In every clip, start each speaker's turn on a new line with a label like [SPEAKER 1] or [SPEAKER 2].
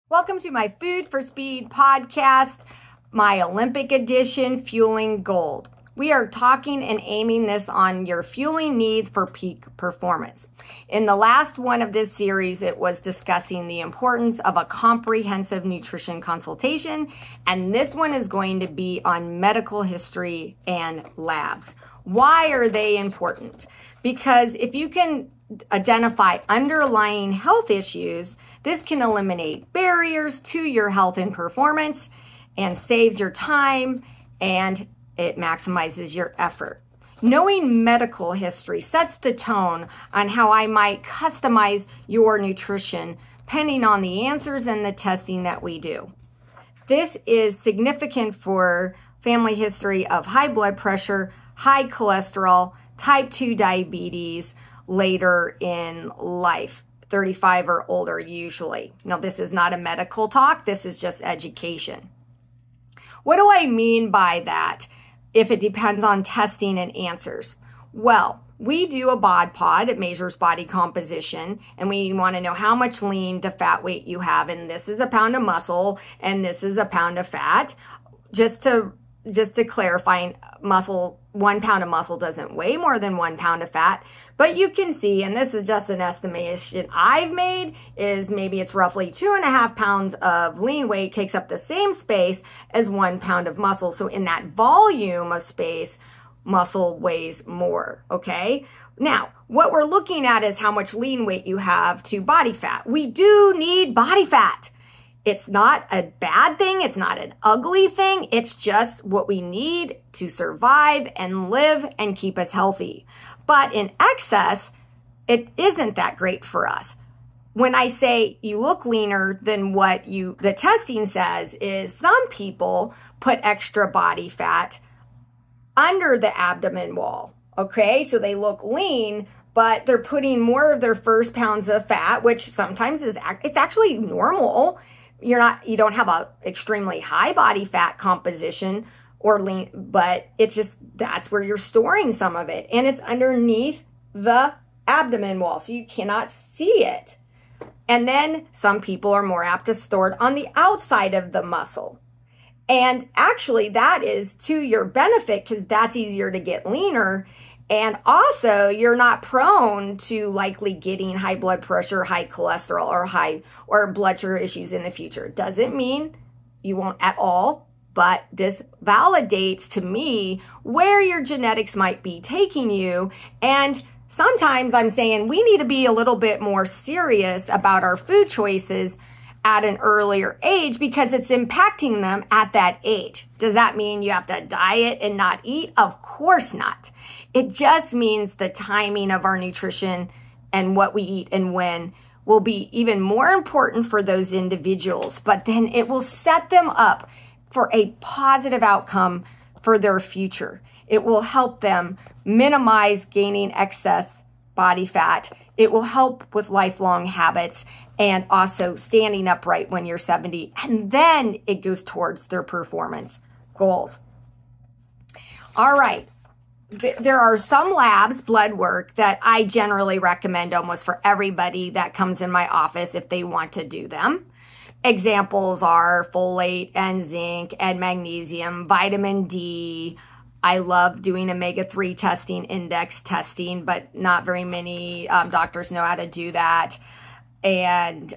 [SPEAKER 1] Welcome to my Food for Speed podcast, my Olympic edition, Fueling Gold. We are talking and aiming this on your fueling needs for peak performance. In the last one of this series, it was discussing the importance of a comprehensive nutrition consultation, and this one is going to be on medical history and labs. Why are they important? Because if you can identify underlying health issues, this can eliminate barriers to your health and performance and saves your time, and it maximizes your effort. Knowing medical history sets the tone on how I might customize your nutrition depending on the answers and the testing that we do. This is significant for family history of high blood pressure, high cholesterol, type 2 diabetes later in life. 35 or older usually. Now, this is not a medical talk. This is just education. What do I mean by that? If it depends on testing and answers. Well, we do a bod pod. It measures body composition, and we want to know how much lean to fat weight you have. And this is a pound of muscle, and this is a pound of fat. Just to clarify, 1 pound of muscle doesn't weigh more than 1 pound of fat, but you can see, and this is just an estimation I've made, is maybe it's roughly 2.5 pounds of lean weight takes up the same space as 1 pound of muscle. So in that volume of space, muscle weighs more, okay? Now, what we're looking at is how much lean weight you have to body fat. We do need body fat. It's not a bad thing. It's not an ugly thing. It's just what we need to survive and live and keep us healthy. But in excess, it isn't that great for us. When I say you look leaner than what the testing says is some people put extra body fat under the abdomen wall. Okay, so they look lean, but they're putting more of their first pounds of fat, which sometimes it's actually normal. You don't have a extremely high body fat composition or lean, but it's just, that's where you're storing some of it. And it's underneath the abdomen wall, so you cannot see it. And then some people are more apt to store it on the outside of the muscle. And actually that is to your benefit because that's easier to get leaner. And also, you're not prone to likely getting high blood pressure, high cholesterol, or blood sugar issues in the future. Doesn't mean you won't at all, but this validates to me where your genetics might be taking you. And sometimes I'm saying we need to be a little bit more serious about our food choices at an earlier age because it's impacting them at that age. Does that mean you have to diet and not eat? Of course not. It just means the timing of our nutrition and what we eat and when will be even more important for those individuals, but then it will set them up for a positive outcome for their future. It will help them minimize gaining excess body fat. It will help with lifelong habits and also standing upright when you're 70. And then it goes towards their performance goals. All right. There are some labs, blood work, that I generally recommend almost for everybody that comes in my office if they want to do them. Examples are folate and zinc and magnesium, vitamin D. I love doing omega-3 testing, index testing, but not very many doctors know how to do that. And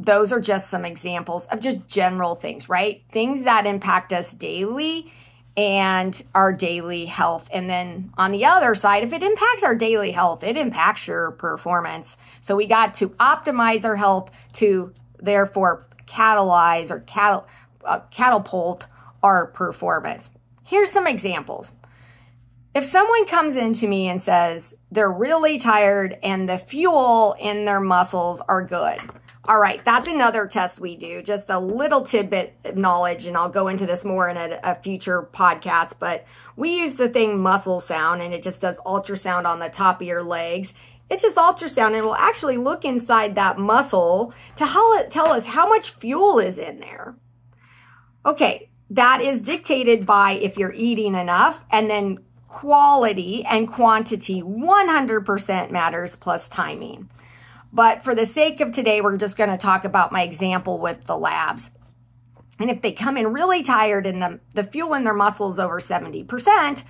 [SPEAKER 1] those are just some examples of just general things, right? Things that impact us daily and our daily health. And then on the other side, if it impacts our daily health, it impacts your performance. So we got to optimize our health to therefore catalyze or catapult our performance. Here's some examples. If someone comes into me and says they're really tired and the fuel in their muscles are good. All right, that's another test we do, just a little tidbit of knowledge, and I'll go into this more in a future podcast, but we use the thing muscle sound, and it just does ultrasound on the top of your legs. It's just ultrasound, and we'll actually look inside that muscle to tell us how much fuel is in there. Okay, that is dictated by if you're eating enough, and then quality and quantity 100% matters plus timing. But for the sake of today, we're just going to talk about my example with the labs. And if they come in really tired and the fuel in their muscles over 70%,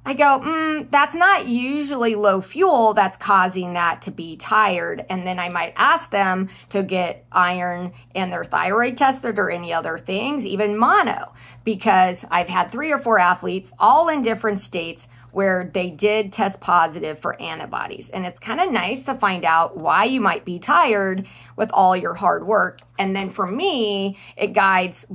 [SPEAKER 1] I go, that's not usually low fuel that's causing that to be tired. And then I might ask them to get iron and their thyroid tested or any other things, even mono, because I've had 3 or 4 athletes all in different states where they did test positive for antibodies. And it's kind of nice to find out why you might be tired with all your hard work. And then for me, it guides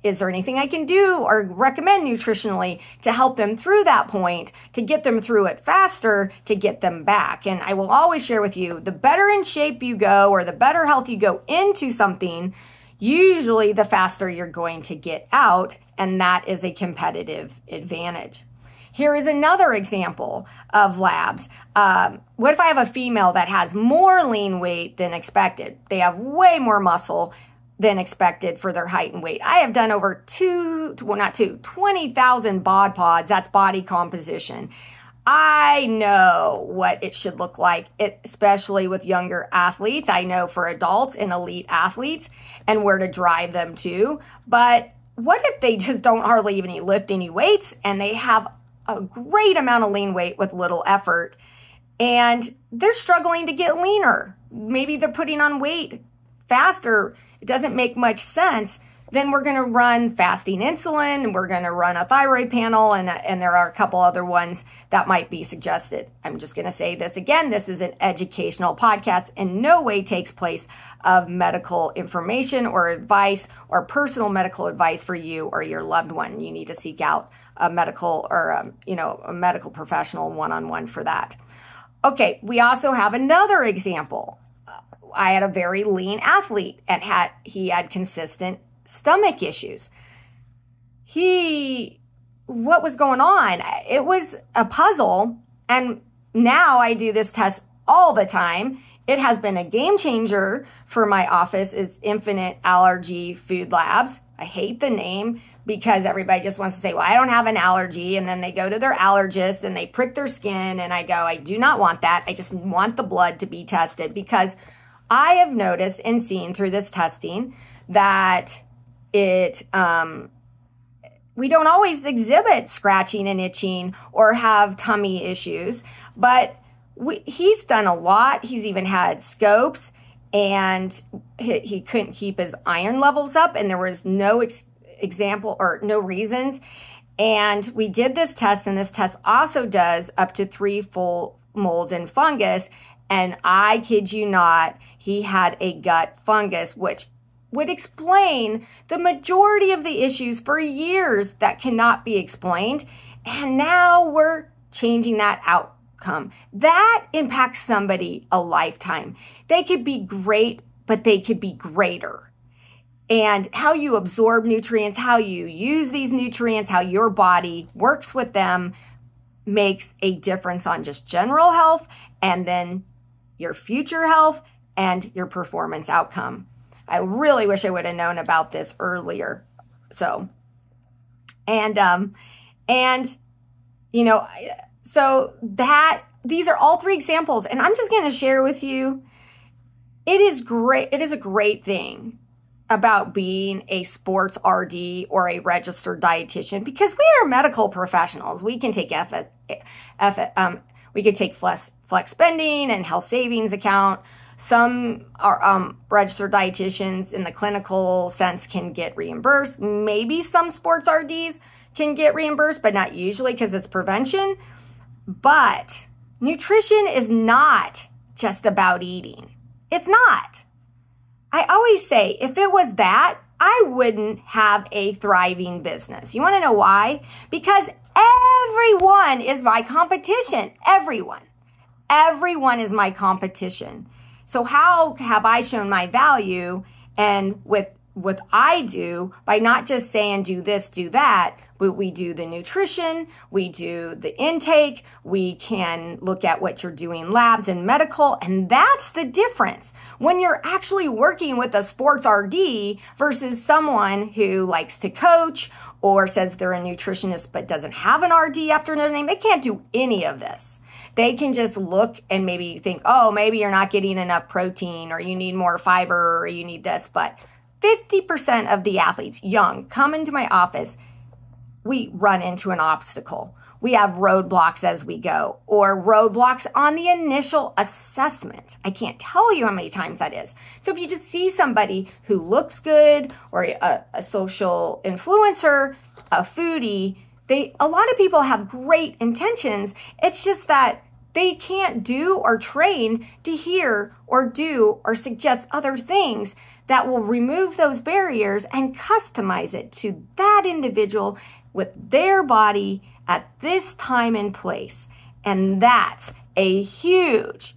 [SPEAKER 1] is there anything I can do or recommend nutritionally to help them through that point, to get them through it faster, to get them back. And I will always share with you, the better in shape you go or the better health you go into something, usually the faster you're going to get out. And that is a competitive advantage. Here is another example of labs. What if I have a female that has more lean weight than expected? They have way more muscle than expected for their height and weight. I have done over 20,000 bod pods. That's body composition. I know what it should look like, especially with younger athletes. I know for adults and elite athletes and where to drive them to. But what if they just don't hardly even lift any weights and they have a great amount of lean weight with little effort and they're struggling to get leaner? Maybe they're putting on weight faster. It doesn't make much sense. Then we're going to run fasting insulin and we're going to run a thyroid panel and there are a couple other ones that might be suggested. I'm just going to say this again. This is an educational podcast. In no way takes place of medical information or advice or personal medical advice for you or your loved one. You need to seek out a medical or a medical professional one-on-one for that. Okay, we also have another example. I had a very lean athlete and he had consistent stomach issues. What was going on? It was a puzzle. And now I do this test all the time. It has been a game changer for my office is Infinite Allergy Food Labs. I hate the name because everybody just wants to say, well, I don't have an allergy. And then they go to their allergist and they prick their skin. And I go, I do not want that. I just want the blood to be tested because I have noticed and seen through this testing that we don't always exhibit scratching and itching or have tummy issues, but he's done a lot. He's even had scopes and he couldn't keep his iron levels up and there was no example or no reasons. And we did this test and this test also does up to 3 full molds and fungus. And I kid you not, he had a gut fungus, which would explain the majority of the issues for years that cannot be explained. And now we're changing that outcome. That impacts somebody a lifetime. They could be great, but they could be greater. And how you absorb nutrients, how you use these nutrients, how your body works with them makes a difference on just general health and then your future health and your performance outcome. I really wish I would have known about this earlier. So these are all 3 examples and I'm just going to share with you. It is great. It is a great thing about being a sports RD or a registered dietitian because we are medical professionals. We can take we could take flex spending and health savings account. Some are registered dietitians in the clinical sense can get reimbursed. Maybe some sports RDs can get reimbursed, but not usually because it's prevention. But nutrition is not just about eating. It's not. I always say, if it was that, I wouldn't have a thriving business. You want to know why? Because everyone is my competition. Everyone. Everyone is my competition. So how have I shown my value and with what I do by not just saying do this, do that, but we do the nutrition, we do the intake, we can look at what you're doing labs and medical, and that's the difference. When you're actually working with a sports RD versus someone who likes to coach or says they're a nutritionist but doesn't have an RD after their name, they can't do any of this. They can just look and maybe think, oh, maybe you're not getting enough protein, or you need more fiber, or you need this. But 50% of the athletes, young, come into my office, we run into an obstacle. We have roadblocks as we go, or roadblocks on the initial assessment. I can't tell you how many times that is. So if you just see somebody who looks good, or a social influencer, a foodie, a lot of people have great intentions. It's just that they can't do or train to hear or do or suggest other things that will remove those barriers and customize it to that individual with their body at this time and place. And that's a huge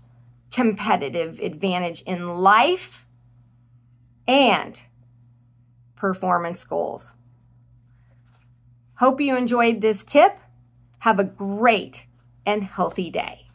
[SPEAKER 1] competitive advantage in life and performance goals. Hope you enjoyed this tip. Have a great and healthy day.